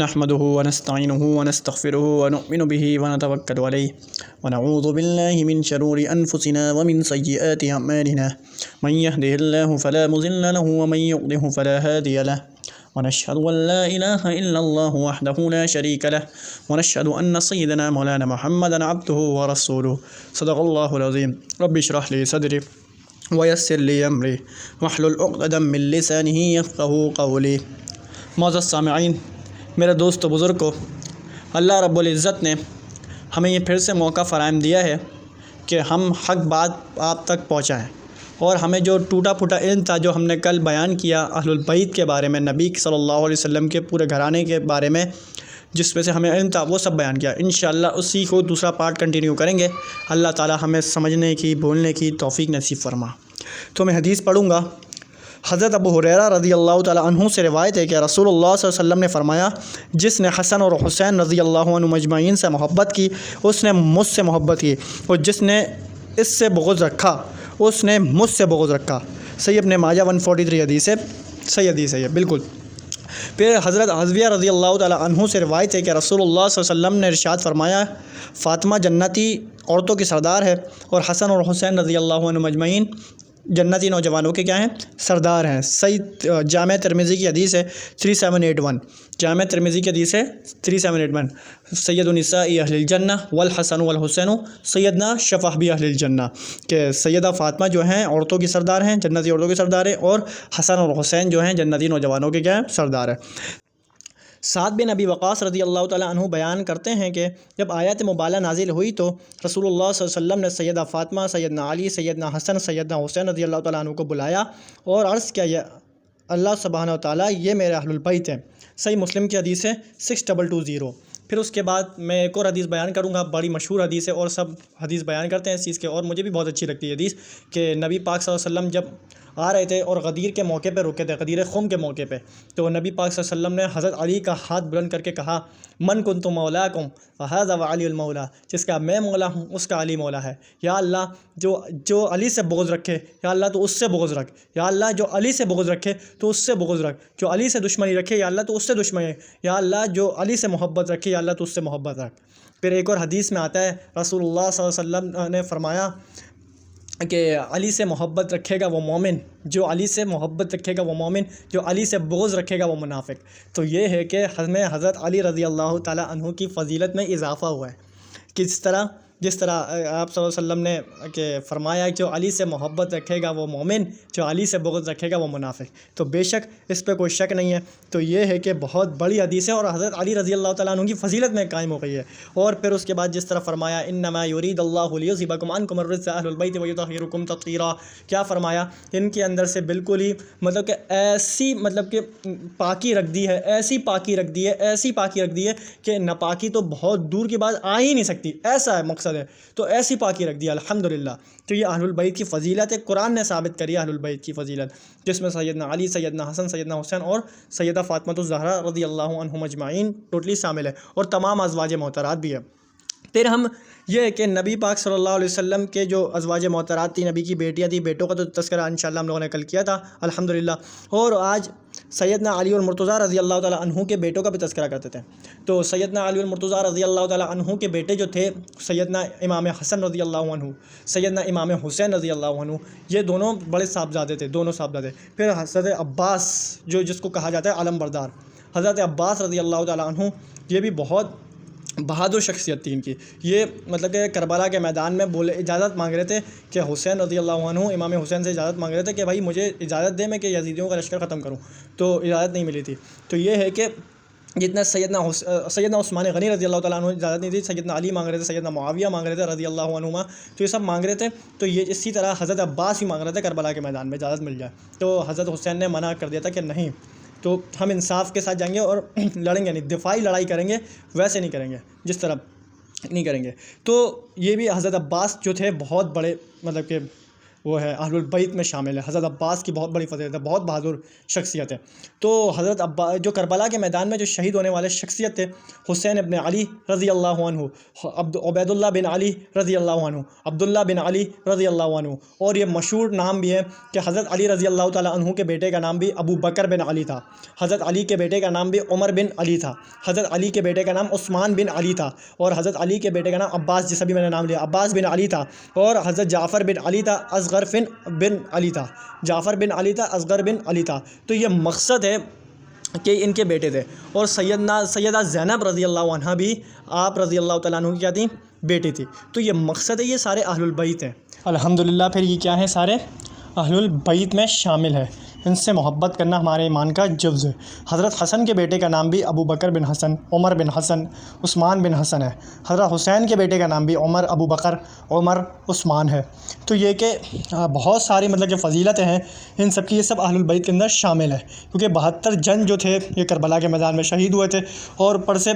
نحمده ونستعينه ونستغفره ونؤمن به ونتوكل عليه ونعوذ بالله من شرور أنفسنا ومن سيئات أعمالنا من يهده الله فلا مضل له ومن يضلل فلا هادي له ونشهد أن لا إله إلا الله وحده لا شريك له ونشهد أن سيدنا مولانا محمدا عبده ورسوله صدق الله العظيم رب اشرح لي صدري ويسر لي أمري واحلل عقدة من لسانه يفقهوا قولي۔ معزز سامعین، میرے دوست و بزرگ کو اللہ رب العزت نے ہمیں یہ پھر سے موقع فراہم دیا ہے کہ ہم حق بات آپ تک پہنچائیں، اور ہمیں جو ٹوٹا پھوٹا علم تھا جو ہم نے کل بیان کیا اہل البیت کے بارے میں، نبی صلی اللہ علیہ وسلم کے پورے گھرانے کے بارے میں جس میں سے ہمیں علم تھا وہ سب بیان کیا۔ انشاءاللہ اسی کو دوسرا پارٹ کنٹینیو کریں گے۔ اللہ تعالی ہمیں سمجھنے کی، بولنے کی توفیق نصیب فرما۔ تو میں حدیث پڑھوں گا۔ حضرت ابو ہریرہ رضی اللہ تعالیٰ عنہ سے روایت ہے کہ رسول اللہ صلی اللہ علیہ وسلم نے فرمایا، جس نے حسن اور حسین رضی اللہ عنہ مجمعین سے محبت کی اس نے مجھ سے محبت کی، اور جس نے اس سے بغض رکھا اس نے مجھ سے بغض رکھا۔ صحیح ابن ماجہ 143 حدیث ہے، صحیح حدیث ہے یہ بالکل۔ پھر حضرت حذیفہ رضی اللہ تعالیٰ عنہ سے روایت ہے کہ رسول اللہ صلی اللہ علیہ وسلم نے ارشاد فرمایا، فاطمہ جنتی عورتوں کی سردار ہے، اور حسن اور حسین رضی اللہ عنہ مجمعین جنتی نوجوانوں کے کیا ہیں؟ سردار ہیں۔ صحیح جامع ترمذی کی حدیث ہے 3781، جامع ترمذی کی حدیث ہے 3781۔ سید النساء اہل الجنہ والحسن والحسین سیدنا شفاہبی اہل الجنہ، کہ سیدہ فاطمہ جو ہیں عورتوں کی سردار ہیں، جنتی عورتوں کی سردار ہیں، اور حسن اور حسین جو ہیں جنتی نوجوانوں کے کیا ہیں؟ سردار ہیں۔ سعد بن ابی وقاص رضی اللہ تعالیٰ عنہ بیان کرتے ہیں کہ جب آیت مبالہ نازل ہوئی تو رسول اللہ صلی اللہ علیہ وسلم نے سیدہ فاطمہ، سیدنا علی، سیدنا حسن، سیدنا حسین رضی اللہ تعالیٰ عنہ کو بلایا اور عرض کیا، یا اللہ سبحانہ و تعالیٰ یہ میرے اہل البیت ہیں۔ صحیح مسلم کی حدیث ہے 6220۔ پھر اس کے بعد میں ایک اور حدیث بیان کروں گا، بڑی مشہور حدیث ہے، اور سب حدیث بیان کرتے ہیں اس چیز کے، اور مجھے بھی بہت اچھی لگتی ہے حدیث، کہ نبی پاک صلی اللہ علیہ وسلم جب آ رہے تھے اور غدیر کے موقع پہ رکے تھے، غدیر خم کے موقع پہ، تو نبی پاک صلی اللہ علیہ وسلم نے حضرت علی کا ہاتھ بلند کر کے کہا، من کنت مولاکم فہذا وعلی المولا، جس کا میں مولا ہوں اس کا علی مولا ہے۔ یا اللہ جو علی سے بغض رکھے، یا اللہ تو اس سے بغض رکھ، یا اللہ جو علی سے بغض رکھے تو اس سے بغض رکھ، جو علی سے دشمنی رکھے یا اللہ تو اس سے دشمنی، یا اللہ جو علی سے محبت رکھے یا اللہ تو اس سے محبت رکھ۔ پھر ایک اور حدیث میں آتا ہے رسول اللہ صلی اللہ علیہ وسلم نے فرمایا کہ علی سے محبت رکھے گا وہ مومن، جو علی سے محبت رکھے گا وہ مومن، جو علی سے بغض رکھے گا وہ منافق۔ تو یہ ہے کہ ہمیں حضرت علی رضی اللہ تعالیٰ عنہ کی فضیلت میں اضافہ ہوا ہے، جس طرح آپ صلی اللہ علیہ وسلم نے کہ فرمایا جو علی سے محبت رکھے گا وہ مومن، جو علی سے بغض رکھے گا وہ منافق۔ تو بے شک اس پہ کوئی شک نہیں ہے۔ تو یہ ہے کہ بہت بڑی حدیث ہے، اور حضرت علی رضی اللہ تعالیٰ عنہ کی فضیلت میں قائم ہو گئی ہے۔ اور پھر اس کے بعد جس طرح فرمایا، انما یرید اللہ لیذھبکم عنکم الرجس اہل البیت ویطہرکم تطہیرا، کیا فرمایا؟ ان کے اندر سے بالکل ہی مطلب کہ ایسی کہ پاکی رکھ دی ہے، ایسی پاکی رکھ دی ہے، ایسی پاکی رکھ دی ہے کہ ناپاکی تو بہت دور کی بات آ ہی نہیں سکتی، ایسا ہے مقصد ہے۔ تو ایسی پاکی رکھ دی الحمدللہ۔ تو یہ اہل البیت کی فضیلت ہے، قرآن نے ثابت کری اہل البیت کی فضیلت، جس میں سیدنا علی، سیدنا حسن، سیدنا حسین اور سیدہ فاطمہ الزہرا رضی اللہ عنہم اجمعین ٹوٹلی شامل ہے، اور تمام ازواج محترات بھی ہے۔ پھر ہم یہ ہے کہ نبی پاک صلی اللہ علیہ وسلم کے جو ازواج محترات تھیں، نبی کی بیٹیاں تھیں، بیٹوں کا تو تذکرہ انشاءاللہ ہم لوگوں نے کل کیا تھا الحمدللہ، اور آج سیدنا علی المرتضیٰ رضی اللہ تعالیٰ عنہ کے بیٹوں کا بھی تذکرہ کرتے تھے۔ تو سیدنا علی المرتضیٰ رضی اللہ تعالیٰ عنہ کے بیٹے جو تھے، سیدنا امام حسن رضی اللہ عنہ، سیدنا امام حسین رضی اللہ عنہ، یہ دونوں بڑے صاحبزادے تھے، دونوں صاحبزادے۔ پھر حضرت عباس جس کو کہا جاتا ہے علم بردار، حضرت عباس رضی اللہ تعالیٰ عنہ، یہ بھی بہت بہادر شخصیت تھی ان کی۔ یہ کہ کربلا کے میدان میں اجازت مانگ رہے تھے کہ حسین رضی اللہ عنہ امام حسین سے اجازت مانگ رہے تھے کہ بھائی مجھے اجازت دے میں کہ یزیدیوں کا لشکر ختم کروں، تو اجازت نہیں ملی تھی۔ تو یہ ہے کہ جتنا سیدنا عثمان غنی رضی اللہ تعالیٰ عنہ اجازت نہیں تھی، سیدنا علی مانگ رہے تھے، سیدنا معاویہ مانگ رہے تھے رضی اللہ عنہما، تو یہ سب مانگ رہے تھے۔ تو یہ اسی طرح حضرت عباس بھی مانگ رہے تھے کربلا کے میدان میں اجازت مل جائے، تو حضرت حسین نے منع کر دیا تھا کہ نہیں، تو ہم انصاف کے ساتھ جائیں گے اور لڑیں گے نہیں، دفاعی لڑائی کریں گے، ویسے نہیں کریں گے جس طرح نہیں کریں گے۔ تو یہ بھی حضرت عباس جو تھے بہت بڑے کہ وہ ہے اہل البیت میں شامل ہے۔ حضرت عباس کی بہت بڑی فضیلت ہے، بہت بہادر شخصیت ہے۔ تو حضرت جو کربلا کے میدان میں جو شہید ہونے والے شخصیت تھے، حسین ابن علی رضی اللہ عنہ، عبید اللہ بن علی رضی اللہ عنہ، عبداللہ بن علی رضی اللہ عنہ، اور یہ مشہور نام بھی ہے کہ حضرت علی رضی اللہ تعالیٰ عنہ کے بیٹے کا نام بھی ابو بکر بن علی تھا، حضرت علی کے بیٹے کا نام بھی عمر بن علی تھا، حضرت علی کے بیٹے کا نام عثمان بن علی تھا، اور حضرت علی کے بیٹے کا نام عباس، جیسا بھی میں نے نام لیا، عباس بن علی تھا، اور حضرت جعفر بن علی تھا، اصغر بن علی تھا، جعفر بن علی تھا، اصغر بن علی تھا۔ تو یہ مقصد ہے کہ ان کے بیٹے تھے، اور سیدہ زینب رضی اللہ عنہ بھی آپ رضی اللہ تعالیٰ عنہ کی کیا تھیں؟ بیٹی تھی۔ تو یہ مقصد ہے، یہ سارے اہل البیت ہیں الحمدللہ۔ پھر یہ کیا ہیں؟ سارے اہل البیت میں شامل ہے، ان سے محبت کرنا ہمارے ایمان کا جز ہے۔ حضرت حسن کے بیٹے کا نام بھی ابو بکر بن حسن، عمر بن حسن، عثمان بن حسن ہے۔ حضرت حسین کے بیٹے کا نام بھی عمر، ابو بکر، عمر، عثمان ہے۔ تو یہ کہ بہت ساری مطلب کہ فضیلتیں ہیں ان سب کی، یہ سب اہل البیت کے اندر شامل ہے، کیونکہ 72 جن جو تھے یہ کربلا کے میدان میں شہید ہوئے تھے، اور اوپر سے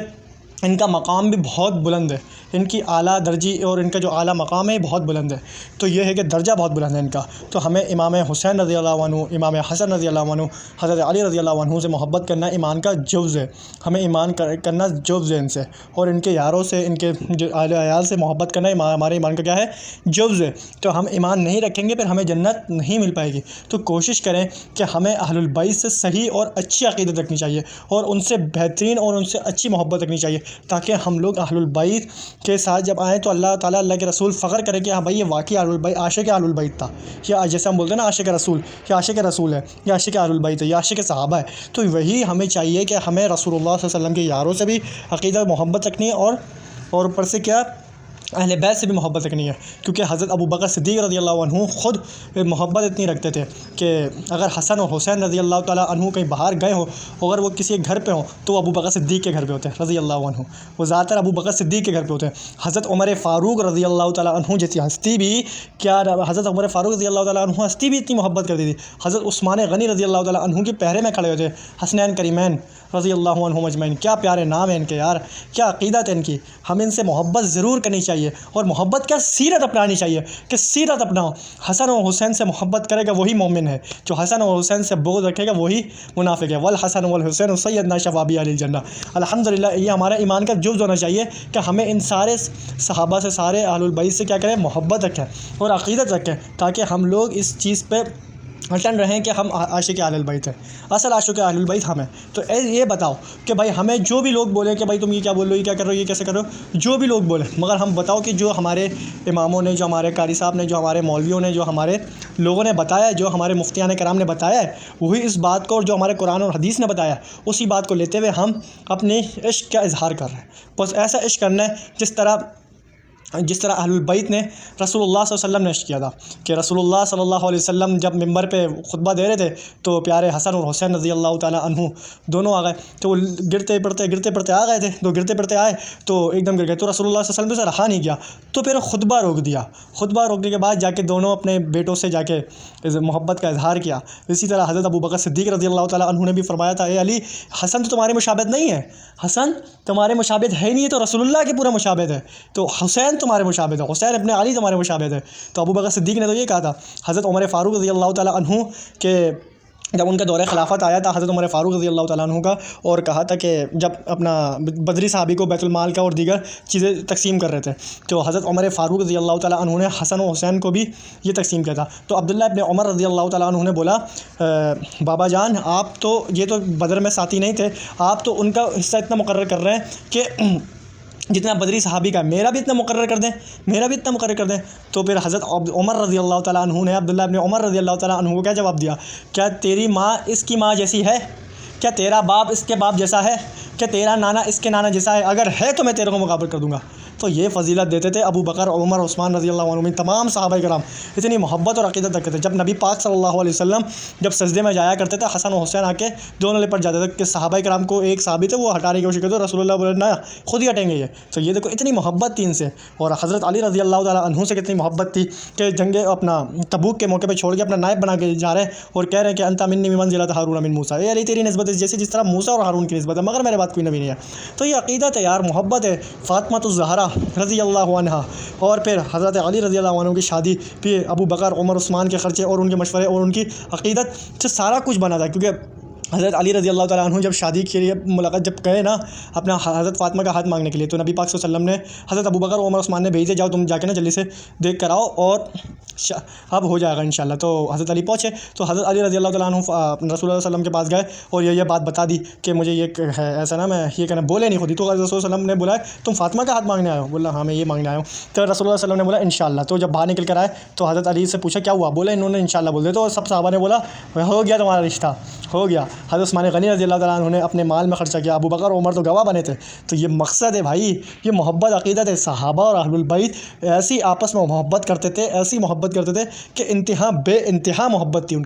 ان کا مقام بھی بہت بلند ہے، ان کی اعلیٰ درجی اور ان کا جو اعلیٰ مقام ہے بہت بلند ہے۔ تو یہ ہے کہ درجہ بہت بلند ہے ان کا۔ تو ہمیں امام حسین رضی اللہ عنہ، امام حسن رضی اللہ عنہ، حضرت علی رضی اللہ عنہ سے محبت کرنا ایمان کا جز ہے، ہمیں ایمان کرنا جز ہے ان سے، اور ان کے یاروں سے، ان کے جو اہل عیال سے محبت کرنا ہمارے ایمان کا کیا ہے؟ جز ہے۔ تو ہم ایمان نہیں رکھیں گے پھر ہمیں جنت نہیں مل پائے گی۔ تو کوشش کریں کہ ہمیں اہل البیت سے صحیح اور اچھی عقیدت رکھنی چاہیے، اور ان سے بہترین اور ان سے اچھی محبت رکھنی چاہیے، تاکہ ہم لوگ اہل البیت کے ساتھ جب آئیں تو اللہ تعالیٰ، اللہ کے رسول فخر کرے کہ ہاں بھائی یہ واقعی اہل البیت، عاشق اہل البیت تھا، یا جیسے ہم بولتے ہیں نا عاشق رسول، یہ عاشق رسول ہے، یہ عاشق اہل البیت ہے، یہ عاشق صحابہ ہے۔ تو وہی ہمیں چاہیے کہ ہمیں رسول اللہ صلی اللہ علیہ وسلم کے یاروں سے بھی عقیدت محبت رکھنی ہے، اور اوپر سے کیا؟ اہل بیت سے بھی محبت رکھنی ہے، کیونکہ حضرت ابو بکر صدیق رضی اللہ عنہ خود محبت اتنی رکھتے تھے کہ اگر حسن اور حسین رضی اللہ تعالیٰ عنہ کہیں باہر گئے ہوں، اگر وہ کسی گھر پہ ہوں تو وہ ابو بکر صدیق کے گھر پہ ہوتے ہیں رضی اللہ عنہ، وہ زیادہ تر ابو بکر صدیق کے گھر پہ ہوتے ہیں۔ حضرت عمر فاروق رضی اللہ تعالیٰ عنہ جیسی ہستی بھی کیا، حضرت عمر فاروق رضی اللہ تعالیٰ عنہ ہستی بھی اتنی محبت کرتی تھی، حضرت عثمان غنی رضی اللہ تعالیٰ عنہ کے پہرے میں کھڑے ہوتے، حسنین کریمین رضی اللہ عنہ مجمعین۔ کیا پیارے نام ہیں ان کے یار، کیا عقیدت ہے ان کی۔ ہم ان سے محبت ضرور کرنی چاہیے، اور محبت کیا؟ سیرت اپنانی چاہیے، کہ سیرت اپناؤ۔ حسن اور حسین سے محبت کرے گا وہی مومن ہے، جو حسن اور حسین سے بغض رکھے گا وہی منافق ہے۔ والحسن والحسین سیدنا شبابی اہل الجنہ۔ الحمدللہ یہ ہمارا ایمان کا جز ہونا چاہیے کہ ہمیں ان سارے صحابہ سے، سارے اہل البیت سے کیا کریں؟ محبت رکھیں اور عقیدت رکھیں، تاکہ ہم لوگ اس چیز پہ اٹن رہیں کہ ہم عاشق اہل البیت ہیں، اصل عاشق اہل البیت ہم ہیں۔ تو یہ بتاؤ کہ بھائی ہمیں جو بھی لوگ بولیں کہ بھائی تم یہ کیا بول رہے ہو، یہ کیا کر رہے ہو، یہ کیسے کر رہے ہو، جو بھی لوگ بولیں، مگر ہم بتاؤ کہ جو ہمارے اماموں نے، جو ہمارے قاری صاحب نے، جو ہمارے مولویوں نے، جو ہمارے لوگوں نے بتایا ہے، جو ہمارے مفتیان کرام نے بتایا ہے، وہی اس بات کو، اور جو ہمارے قرآن اور حدیث نے بتایا ہے اسی بات کو لیتے ہوئے ہم اپنے عشق کا اظہار کر رہے ہیں۔ بس ایسا عشق کرنا ہے جس طرح اہل البیت نے رسول اللہ صلی اللہ علیہ وسلم نے عشق کیا تھا، کہ رسول اللہ صلی اللہ علیہ وسلم جب ممبر پہ خطبہ دے رہے تھے تو پیارے حسن اور حسین رضی اللہ تعالیٰ عنہ دونوں آ گئے، تو وہ گرتے پڑتے آ گئے تھے، تو گرتے پڑتے آئے تو ایک دم گر گئے، تو رسول اللہ صلی اللہ علیہ وسلم سے رہا نہیں گیا، تو پھر خطبہ روک دیا۔ خطبہ روکنے کے بعد جا کے دونوں اپنے بیٹوں سے جا کے محبت کا اظہار کیا۔ اسی طرح حضرت ابو بکر صدیق رضی اللہ تعالیٰ عنہ نے بھی فرمایا تھا، اے علی، حسن تو تمہارے مشابہت نہیں ہے، حسن تمہارے مشابہت ہے نہیں، تو رسول اللہ کے پورا مشابہت ہے، تو حسین تمہارے مشابہت ہے، حسین ابن علی تمہارے مشابہت ہے۔ تو ابو بکر صدیق نے تو یہ کہا تھا۔ حضرت عمر فاروق رضی اللہ تعالیٰ عنہ کے جب ان کا دور خلافت آیا تھا حضرت عمر فاروق رضی اللہ تعالیٰ عنہ کا، اور کہا تھا کہ جب اپنا بدری صحابی کو بیت المال کا اور دیگر چیزیں تقسیم کر رہے تھے، تو حضرت عمر فاروق رضی اللہ تعالیٰ عنہ نے حسن و حسین کو بھی یہ تقسیم کیا تھا۔ تو عبداللہ ابن عمر رضی اللہ تعالیٰ عنہ نے بولا، بابا جان آپ تو، یہ تو بدر میں ساتھی نہیں تھے، آپ تو ان کا حصہ اتنا مقرر کر رہے ہیں کہ جتنا بدری صحابی کا، میرا بھی اتنا مقرر کر دیں، میرا بھی اتنا مقرر کر دیں۔ تو پھر حضرت عمر رضی اللہ تعالیٰ عنہ نے عبداللہ ابن عمر رضی اللہ تعالیٰ عنہ کو کیا جواب دیا؟ کیا تیری ماں اس کی ماں جیسی ہے؟ کیا تیرا باپ اس کے باپ جیسا ہے؟ کیا تیرا نانا اس کے نانا جیسا ہے؟ اگر ہے تو میں تیرے کو مقابل کر دوں گا۔ تو یہ فضیلت دیتے تھے ابو بکر، عمر، عثمان رضی اللہ عنہ، تمام صحابہ کرام اتنی محبت اور عقیدت رکھتے تھے۔ جب نبی پاک صلی اللہ علیہ وسلم جب سجدے میں جایا کرتے تھے، حسن و حسین آ کے دونوں لپٹ جاتے تھے، کہ صحابہ کرام کو ایک صحابی تھے وہ ہٹانے کی کوشش کرتے، رسول اللہ بولے نہ خود ہی ہٹیں گے یہ۔ تو یہ دیکھو اتنی محبت تھی ان سے۔ اور حضرت علی رضی اللہ تعالیٰ عنہ سے کتنی محبت تھی کہ جنگ اپنا تبوک کے موقع پہ چھوڑ کے اپنا نائب بنا کے جا رہے ہیں، اور کہہ رہے ہیں کہ انت منی بمنزلۃ ہارون من موسیٰ، اے علی تیری نسبت جیسے جس طرح موسیٰ اور ہارون کی نسبت ہے، مگر میرے بات کوئی نبی نہیں ہے۔ تو یہ عقیدت ہے یار، محبت ہے۔ فاطمہ الزہرا رضی اللہ عنہ اور پھر حضرت علی رضی اللہ عنہ کی شادی، پھر ابو بکر عمر عثمان کے خرچے اور ان کے مشورے اور ان کی عقیدت سے سارا کچھ بنا تھا، کیونکہ حضرت علی رضی اللہ تعالیٰ عنہ جب شادی کے لیے ملاقات جب گئے نا اپنا حضرت فاطمہ کا ہاتھ مانگنے کے لیے، تو نبی پاک صلی اللہ علیہ وسلم نے حضرت ابو بکر عمر عثمان نے بھیجے، جاؤ تم جا کے نا جلدی سے دیکھ کر آؤ اور اب ہو جائے گا انشاءاللہ۔ تو حضرت علی پہنچے تو حضرت علی رضی اللہ تعالیٰ عنہ رسول اللہ صلی اللہ علیہ وسلم کے پاس گئے اور یہ بات بتا دی کہ مجھے یہ ہے ایسا نا، میں یہ کہنا بولے نہیں خود ہی، تو رسول اللہ صلی اللہ علیہ وسلم نے بولا تم فاطمہ کا ہاتھ مانگنے آئے ہو؟ بولا ہاں میں یہ مانگنے آیا ہوں۔ تو رسول اللہ صلی اللہ علیہ وسلم نے بولا انشاءاللہ۔ تو جب باہر نکل کر آئے تو حضرت علی سے پوچھا کیا ہوا؟ بولے انہوں نے انشاءاللہ بول دے، تو سب صحابہ نے بولا ہو گیا تمہارا رشتہ، ہو گیا۔ حضرت عثمان غنی رضی اللہ تعالیٰ عنہ نے اپنے مال میں خرچہ کیا، ابو بکر عمر تو گواہ بنے تھے۔ تو یہ مقصد ہے بھائی، یہ محبت عقیدت ہے۔ صحابہ اور اہل البیت ایسی آپس میں محبت کرتے تھے، ایسی محبت کرتے تھے کہ بے انتہا محبت تھی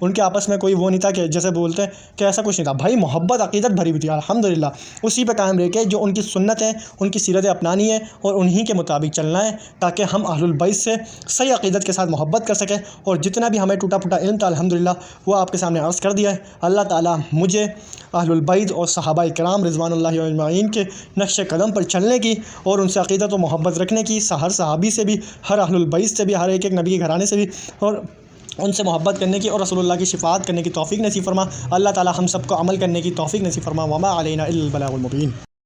ان کے آپس میں، کوئی وہ نہیں تھا کہ جیسے بولتے ہیں کہ ایسا کچھ نہیں تھا بھائی، محبت عقیدت بھری ہوئی تھی الحمدللہ۔ اسی پہ قائم رہ کے جو ان کی سنت ہے، ان کی سیرت اپنانی ہے اور انہی کے مطابق چلنا ہے، تاکہ ہم اہل البیت سے صحیح عقیدت کے ساتھ محبت کر سکیں۔ اور جتنا بھی ہمیں ٹوٹا پھوٹا علم تھا الحمدللہ وہ آپ کے سامنے عرض کر دیا ہے۔ اللہ تعالیٰ مجھے اہل البیت اور صحابہ کرام رضوان اللہ اجمعین کے نقش قدم پر چلنے کی اور ان سے عقیدت و محبت رکھنے کی، ہر صحابی سے بھی، ہر اہل البیت سے بھی، ہر ایک نبی کے گھرانے سے بھی، اور ان سے محبت کرنے کی اور رسول اللہ کی شفاعت کرنے کی توفیق نصیب فرما۔ اللہ تعالیٰ ہم سب کو عمل کرنے کی توفیق نصیب فرما۔ وما علینا الا البلاغ المبین۔